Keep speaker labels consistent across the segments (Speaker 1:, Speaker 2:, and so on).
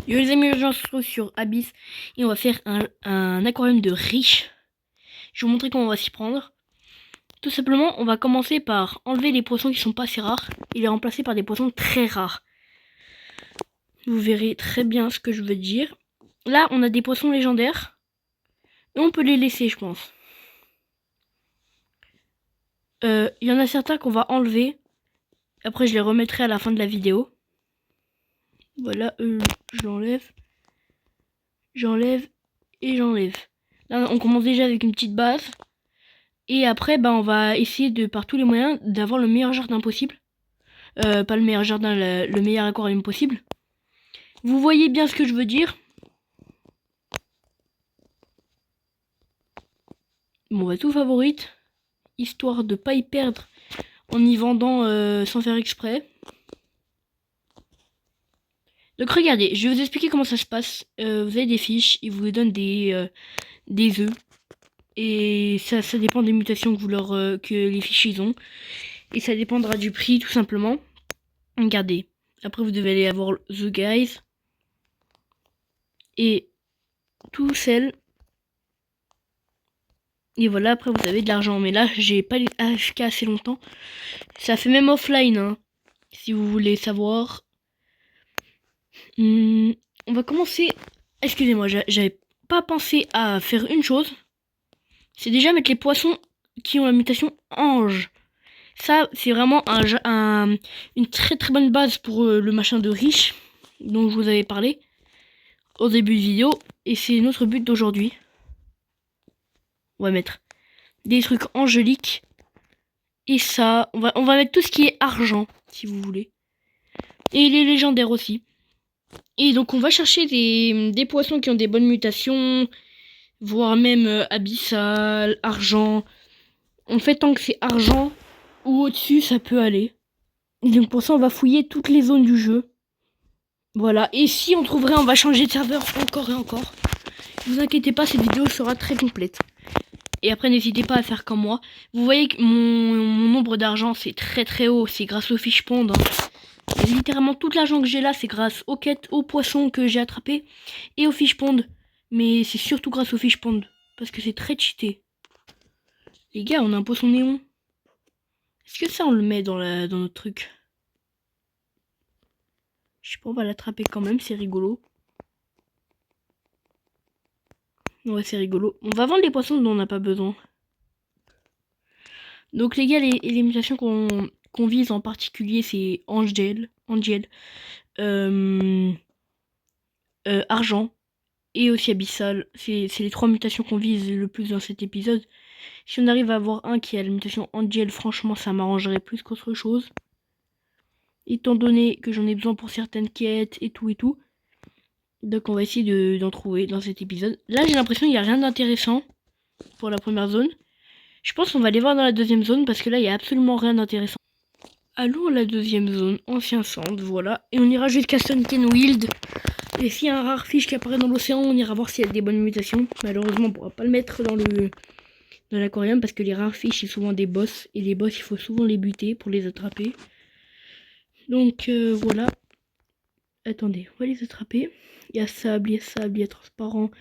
Speaker 1: Yo les amis, aujourd'hui on se retrouve sur Abyss et on va faire un aquarium de riche. Je vais vous montrer comment on va s'y prendre. Tout simplement, on va commencer par enlever les poissons qui sont pas assez rares et les remplacer par des poissons très rares. Vous verrez très bien ce que je veux dire. Là, on a des poissons légendaires et on peut les laisser, je pense. Il y en a certains qu'on va enlever. Après, je les remettrai à la fin de la vidéo. Voilà, je l'enlève. J'enlève et j'enlève. Là, on commence déjà avec une petite base. Et après, on va essayer de, par tous les moyens, d'avoir le meilleur jardin possible. Pas le meilleur jardin, le meilleur aquarium possible. Vous voyez bien ce que je veux dire. Bon, on va tout favorite. Histoire de pas y perdre en y vendant sans faire exprès. Donc regardez, je vais vous expliquer comment ça se passe. Vous avez des fiches, ils vous donnent des œufs. Et ça dépend des mutations que les fiches ils ont. Et ça dépendra du prix tout simplement. Regardez. Après vous devez aller avoir The Guys. Et tout sel. Et voilà, après vous avez de l'argent. Mais là, j'ai pas les AFK assez longtemps. Ça fait même offline, hein, si vous voulez savoir. On va commencer. Excusez-moi, j'avais pas pensé à faire une chose. C'est déjà mettre les poissons qui ont la mutation ange. Ça, c'est vraiment une très très bonne base pour le machin de riche dont je vous avais parlé au début de vidéo. Et c'est notre but d'aujourd'hui. On va mettre des trucs angéliques. Et ça, on va mettre tout ce qui est argent, si vous voulez. Et les légendaires aussi. Et donc on va chercher des poissons qui ont des bonnes mutations, voire même abyssal, argent. En fait, tant que c'est argent ou au-dessus, ça peut aller. Et donc pour ça, on va fouiller toutes les zones du jeu. Voilà. Et si on trouverait, on va changer de serveur encore et encore. Ne vous inquiétez pas, cette vidéo sera très complète. Et après, n'hésitez pas à faire comme moi. Vous voyez que mon nombre d'argent, c'est très très haut. C'est grâce aux fiches pond. Hein. Et littéralement, tout l'argent que j'ai là, c'est grâce aux quêtes, aux poissons que j'ai attrapés et aux fiches pond. Mais c'est surtout grâce aux fiches pond. Parce que c'est très cheaté. Les gars, on a un poisson néon. Est-ce que ça, on le met dans notre truc? Je sais pas, on va l'attraper quand même, c'est rigolo. Ouais, c'est rigolo. On va vendre les poissons dont on n'a pas besoin. Donc les gars, les mutations qu'on vise en particulier, c'est Angel, Argent et aussi Abyssal. C'est les trois mutations qu'on vise le plus dans cet épisode. Si on arrive à avoir un qui a la mutation Angel, franchement, ça m'arrangerait plus qu'autre chose. Étant donné que j'en ai besoin pour certaines quêtes et tout et tout. Donc on va essayer d'en trouver dans cet épisode. Là, j'ai l'impression qu'il n'y a rien d'intéressant pour la première zone. Je pense qu'on va aller voir dans la deuxième zone parce que là, il n'y a absolument rien d'intéressant. Allons à la deuxième zone, ancien centre, voilà. Et on ira jusqu'à Sunkenwild. Et s'il y a un rare fiche qui apparaît dans l'océan, on ira voir s'il y a des bonnes mutations. Malheureusement, on ne pourra pas le mettre dans l'aquarium parce que les rares fiches, c'est souvent des boss. Et les boss, il faut souvent les buter pour les attraper. Donc voilà. Attendez, on va les attraper. Il y a sable, il y a transparent,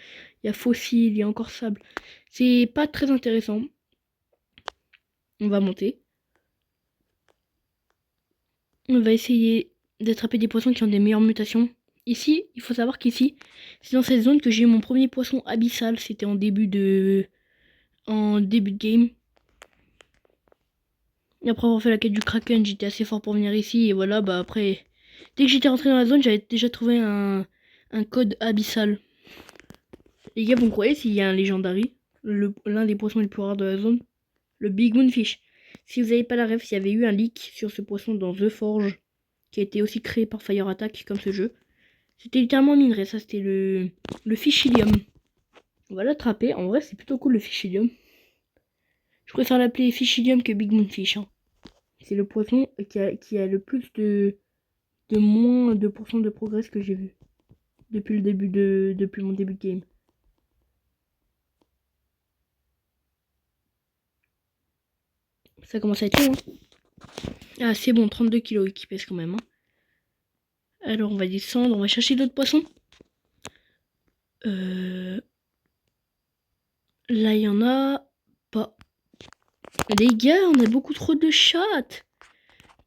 Speaker 1: il y a fossile, il y a encore sable. C'est pas très intéressant. On va monter. On va essayer d'attraper des poissons qui ont des meilleures mutations. Ici, il faut savoir qu'ici, c'est dans cette zone que j'ai eu mon premier poisson abyssal. C'était en début de game. Et après avoir fait la quête du Kraken, j'étais assez fort pour venir ici. Et voilà, après, dès que j'étais rentré dans la zone, j'avais déjà trouvé un code abyssal. Les gars, vous me croyez s'il y a un Legendary, l'un des poissons les plus rares de la zone, le Big Moonfish. Si vous n'avez pas la ref, il y avait eu un leak sur ce poisson dans The Forge, qui a été aussi créé par Fire Attack, comme ce jeu. C'était littéralement minerai, ça c'était le Fichilium. On va l'attraper, en vrai c'est plutôt cool le Fichilium. Je préfère l'appeler Fichilium que Big Moonfish. Hein. C'est le poisson qui a le plus de moins de % de progrès que j'ai vu. Depuis mon début de game. Ça commence à être long. Hein. Ah c'est bon, 32 kilos qui pèse quand même. Hein. Alors on va descendre, on va chercher d'autres poissons. Là, il y en a pas. Les gars, on a beaucoup trop de chattes.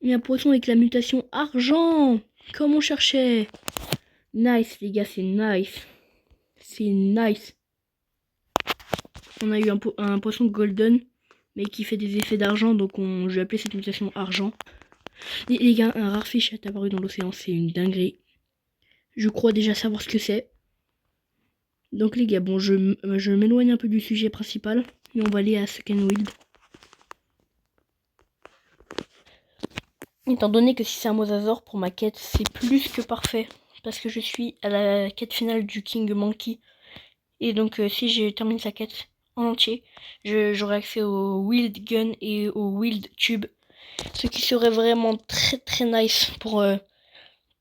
Speaker 1: Il y a un poisson avec la mutation argent. Comme on cherchait. Nice, les gars, c'est nice. C'est nice. On a eu un poisson golden, mais qui fait des effets d'argent, donc je vais appeler cette mutation argent. Et les gars, un rare fish est apparu dans l'océan, c'est une dinguerie. Je crois déjà savoir ce que c'est. Donc les gars, bon, je m'éloigne un peu du sujet principal, mais on va aller à Second Wild. Étant donné que si c'est un mosasaure, pour ma quête, c'est plus que parfait. Parce que je suis à la quête finale du King Monkey. Et donc, si je termine sa quête en entier, j'aurai accès au Wild Gun et au Wild Tube. Ce qui serait vraiment très très nice pour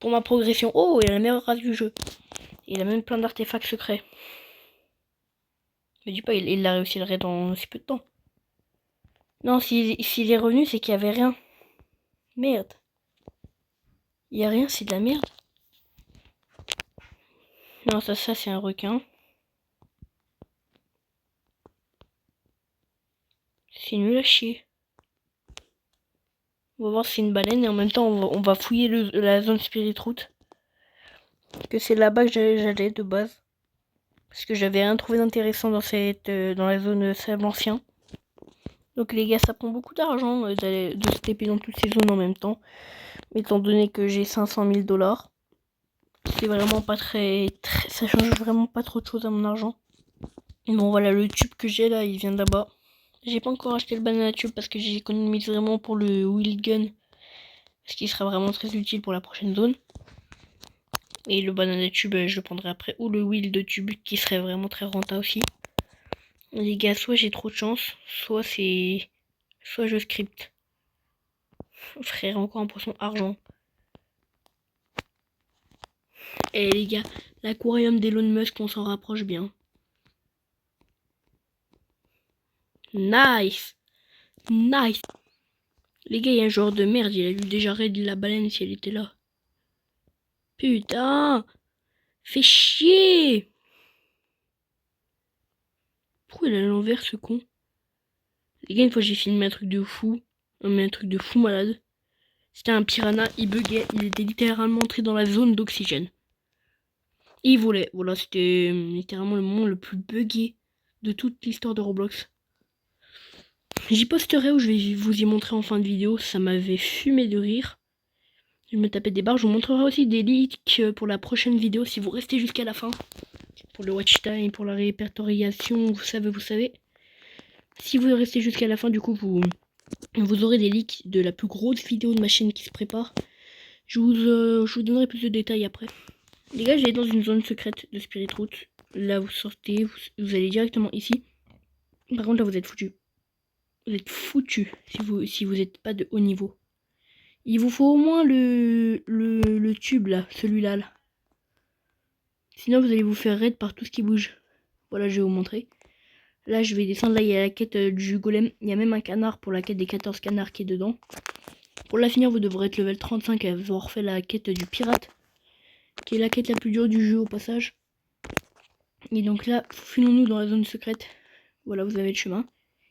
Speaker 1: ma progression. Oh, il a la meilleure race du jeu. Il a même plein d'artefacts secrets. Mais dis pas, il a réussi à le raid en si peu de temps. Non, s'il est revenu, c'est qu'il y avait rien. Merde. Il y a rien, c'est de la merde. Non, ça c'est un requin. C'est nul à chier. On va voir si c'est une baleine et en même temps on va fouiller la zone Spirit Route. Que c'est là-bas que j'allais de base. Parce que j'avais rien trouvé d'intéressant dans la zone sable ancien. Donc les gars, ça prend beaucoup d'argent de se TP dans toutes ces zones en même temps. Mais étant donné que j'ai 500 000 $, c'est vraiment pas ça change vraiment pas trop de choses à mon argent. Et bon voilà, le tube que j'ai là, il vient de là-bas. J'ai pas encore acheté le banana tube parce que j'économise vraiment pour le Wild Gun. Ce qui sera vraiment très utile pour la prochaine zone. Et le banana tube, je le prendrai après. Ou le Wild tube qui serait vraiment très rentable aussi. Les gars, soit j'ai trop de chance, soit je script. Frère, encore un poisson argent. Et les gars, l'aquarium d'Elon Musk, on s'en rapproche bien. Nice. Nice. Les gars, il y a un joueur de merde, il a dû déjà raid la baleine si elle était là. Putain. Fais chier. Pourquoi il est à l'envers ce con? Les gars, une fois j'ai filmé un truc de fou. Mais un truc de fou malade. C'était un piranha, il buguait, il était littéralement entré dans la zone d'oxygène. Et il volait. Voilà, c'était littéralement le moment le plus buggé de toute l'histoire de Roblox. J'y posterai où je vais vous y montrer en fin de vidéo. Ça m'avait fumé de rire. Je me tapais des barres. Je vous montrerai aussi des leaks pour la prochaine vidéo si vous restez jusqu'à la fin. Pour le watch time, pour la répertoriation, vous savez. Si vous restez jusqu'à la fin, du coup, vous aurez des leaks de la plus grosse vidéo de ma chaîne qui se prépare. Je vous donnerai plus de détails après. Les gars, j'allais dans une zone secrète de Spirit Route. Là, vous sortez, vous allez directement ici. Par contre, là, vous êtes foutu. Vous êtes foutu si vous n'êtes pas de haut niveau. Il vous faut au moins le tube, là, celui-là. Là. Sinon, vous allez vous faire raid par tout ce qui bouge. Voilà, je vais vous montrer. Là, je vais descendre. Là, il y a la quête du golem. Il y a même un canard pour la quête des 14 canards qui est dedans. Pour la finir, vous devrez être level 35 et avoir fait la quête du pirate. Qui est la quête la plus dure du jeu au passage. Et donc là, filons-nous dans la zone secrète. Voilà, vous avez le chemin.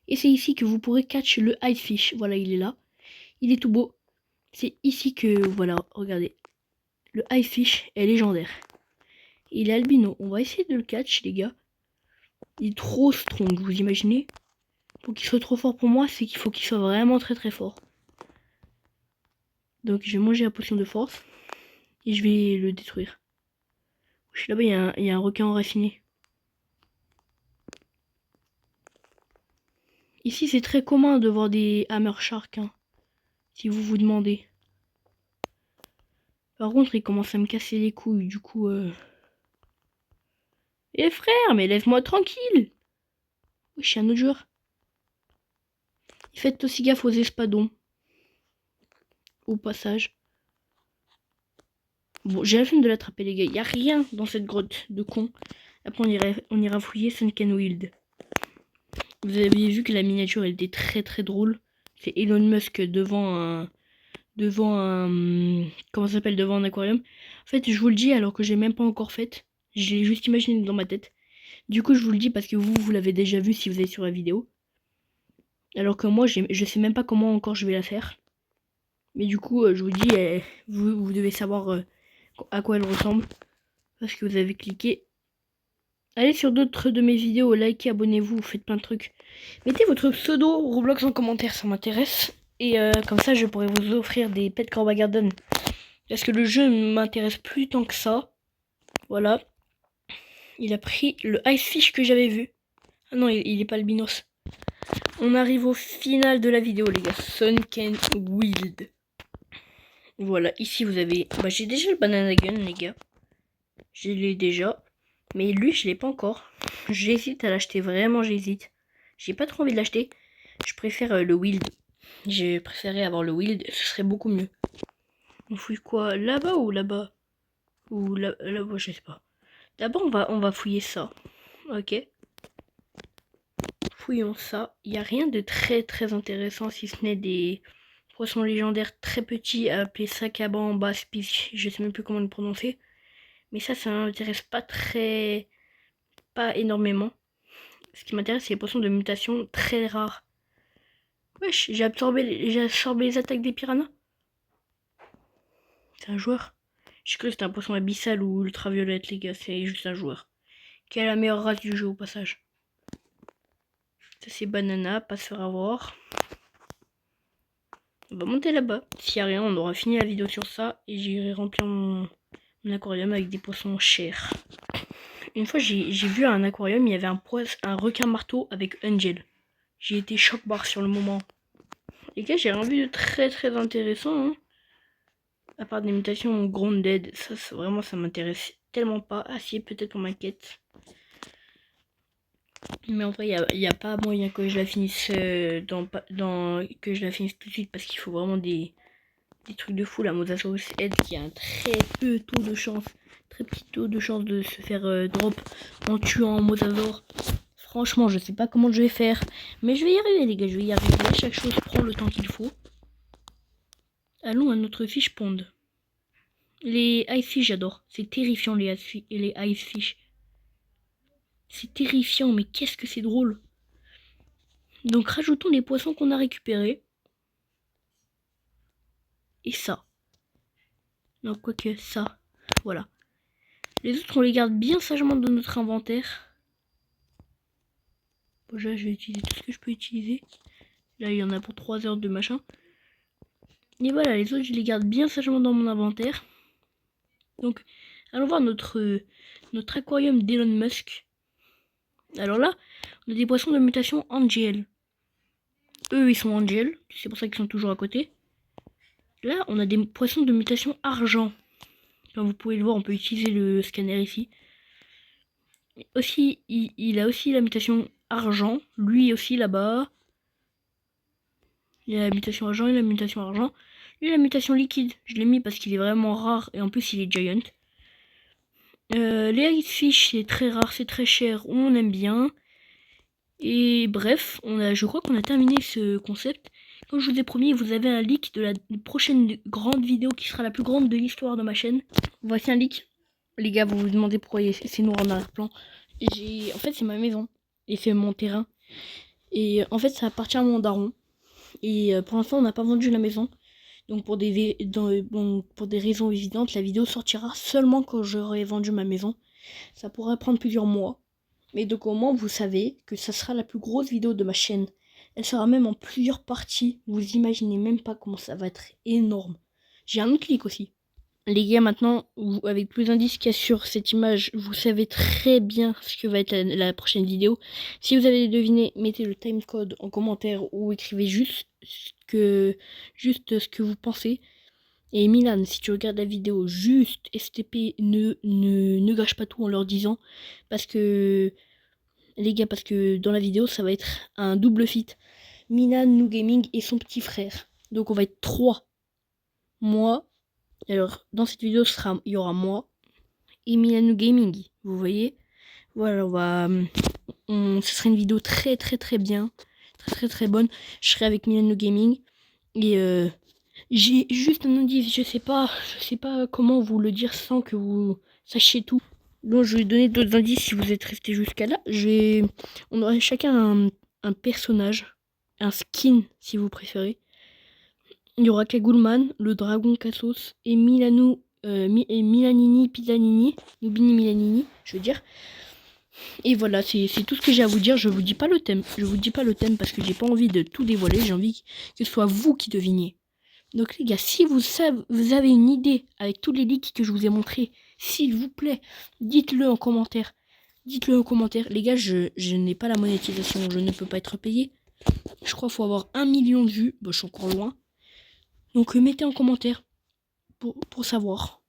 Speaker 1: Et c'est ici que vous pourrez catch le ice fish. Voilà, il est là. Il est tout beau. C'est ici que, voilà, regardez. Le ice fish est légendaire. Il est albino. On va essayer de le catch, les gars. Il est trop strong, vous imaginez? Pour qu'il soit trop fort pour moi, c'est qu'il faut qu'il soit vraiment très très fort. Donc je vais manger la potion de force. Et je vais le détruire. Là-bas, il y a un requin enraciné. Ici, c'est très commun de voir des hammer sharks. Hein, si vous vous demandez. Par contre, il commence à me casser les couilles. Du coup... Eh frère, mais laisse-moi tranquille. Oui, je suis un autre joueur. Faites aussi gaffe aux espadons. Au passage. Bon, j'ai la flemme de l'attraper, les gars. Il n'y a rien dans cette grotte de con. Après, on ira fouiller Sunken Wild. Vous avez vu que la miniature elle était très très drôle. C'est Elon Musk devant un... Comment ça s'appelle? Devant un aquarium. En fait, je vous le dis alors que j'ai même pas encore fait. Je l'ai juste imaginé dans ma tête. Du coup, je vous le dis parce que vous l'avez déjà vu si vous êtes sur la vidéo. Alors que moi, je sais même pas comment encore je vais la faire. Mais du coup, je vous dis, vous devez savoir à quoi elle ressemble. Parce que vous avez cliqué. Allez sur d'autres de mes vidéos, likez, abonnez-vous, faites plein de trucs. Mettez votre pseudo Roblox en commentaire, ça m'intéresse. Et comme ça, je pourrais vous offrir des pets Corba Garden. Parce que le jeu m'intéresse plus tant que ça. Voilà. Il a pris le Ice Fish que j'avais vu. Ah non, il est pas albinos. On arrive au final de la vidéo, les gars. Sunken Wild. Voilà, ici vous avez... Bah, j'ai déjà le Banana Gun, les gars. Je l'ai déjà. Mais lui, je l'ai pas encore. J'hésite à l'acheter, vraiment j'hésite. J'ai pas trop envie de l'acheter. Je préfère le Wild. J'ai préféré avoir le Wild, ce serait beaucoup mieux. On fouille quoi? Là-bas ou là-bas? Ou là-bas, je sais pas. D'abord, on va fouiller ça. Ok. Fouillons ça. Il n'y a rien de très très intéressant si ce n'est des poissons légendaires très petits appelés Sakaban Baspic. Je sais même plus comment le prononcer. Mais ça m'intéresse pas très... pas énormément. Ce qui m'intéresse, c'est les poissons de mutation très rares. Wesh, j'ai absorbé les attaques des piranhas. C'est un joueur. J'ai cru que c'était un poisson abyssal ou ultraviolette, les gars. C'est juste un joueur. Qui est la meilleure race du jeu au passage. Ça c'est banana, pas se faire avoir. On va monter là-bas. S'il n'y a rien, on aura fini la vidéo sur ça. Et j'irai remplir mon aquarium avec des poissons chers. Une fois j'ai vu un aquarium, il y avait un requin marteau avec Angel. J'ai été choc-barre sur le moment. Les gars, j'ai rien vu de très très intéressant. Hein. À part des mutations grounded. Ça vraiment ça m'intéresse tellement pas. Ah si, peut-être pour ma quête. Mais en vrai, il n'y a pas moyen que je la finisse que je la finisse tout de suite parce qu'il faut vraiment des trucs de fou. La Mosasaurus Head qui a un très peu taux de chance, très petit taux de chance de se faire drop en tuant un Mosasaur. Franchement, je sais pas comment je vais faire, mais je vais y arriver, les gars. Je vais y arriver. Chaque chose prend le temps qu'il faut. Allons à notre fish pond. Les ice fish, j'adore. C'est terrifiant les ice fish. C'est terrifiant, mais qu'est-ce que c'est drôle. Donc rajoutons les poissons qu'on a récupérés. Et ça. Donc quoique ça. Voilà. Les autres, on les garde bien sagement dans notre inventaire. Bon, là, je vais utiliser tout ce que je peux utiliser. Là, il y en a pour 3 heures de machin. Et voilà, les autres, je les garde bien sagement dans mon inventaire. Donc, allons voir notre aquarium d'Elon Musk. Alors là, on a des poissons de mutation Angel. Eux, ils sont Angel. C'est pour ça qu'ils sont toujours à côté. Là, on a des poissons de mutation Argent. Comme vous pouvez le voir, on peut utiliser le scanner ici. Aussi, il a aussi la mutation Argent. Lui aussi là-bas. Il y a la mutation Argent et la mutation Argent. Lui, la mutation Liquide. Je l'ai mis parce qu'il est vraiment rare. Et en plus, il est giant. Les Ice Fish, c'est très rare, c'est très cher. On aime bien. Et bref, je crois qu'on a terminé ce concept. Comme je vous ai promis, vous avez un leak de la prochaine grande vidéo qui sera la plus grande de l'histoire de ma chaîne. Voici un leak. Les gars, vous vous demandez pourquoi c'est noir en arrière-plan. En fait, c'est ma maison. Et c'est mon terrain. Et en fait, ça appartient à mon daron. Et pour l'instant, on n'a pas vendu la maison. Donc pour des raisons évidentes, la vidéo sortira seulement quand j'aurai vendu ma maison. Ça pourrait prendre plusieurs mois. Mais donc au moins, vous savez que ça sera la plus grosse vidéo de ma chaîne. Elle sera même en plusieurs parties. Vous imaginez même pas comment ça va être énorme. J'ai un autre clic aussi. Les gars, maintenant, avec plus d'indices qu'il y a sur cette image, vous savez très bien ce que va être la prochaine vidéo. Si vous avez deviné, mettez le timecode en commentaire ou écrivez juste ce que vous pensez. Et Milan, si tu regardes la vidéo, juste STP, ne gâche pas tout en leur disant. Parce que, les gars, parce que dans la vidéo, ça va être un double feat. Milan, Nou Gaming et son petit frère. Donc on va être 3. Moi. Alors, dans cette vidéo, il y aura moi et Milano Gaming. Vous voyez? Voilà, ce sera une vidéo très très très bien. Très très très bonne. Je serai avec Milano Gaming. Et j'ai juste un indice. Je sais pas comment vous le dire sans que vous sachiez tout. Bon, je vais donner d'autres indices si vous êtes resté jusqu'à là. On aurait chacun un personnage, un skin si vous préférez. Il y aura Kagoulman, le dragon Cassos et Milano, et Milanini, Pilanini, Nubini Milanini, je veux dire. Et voilà, c'est tout ce que j'ai à vous dire. Je vous dis pas le thème. Je vous dis pas le thème parce que j'ai pas envie de tout dévoiler. J'ai envie que ce soit vous qui deviniez. Donc les gars, si vous avez une idée avec tous les leaks que je vous ai montrés, s'il vous plaît, dites-le en commentaire. Dites-le en commentaire. Les gars, je n'ai pas la monétisation. Je ne peux pas être payé. Je crois qu'il faut avoir 1 million de vues. Bon, je suis encore loin. Donc mettez en commentaire pour savoir.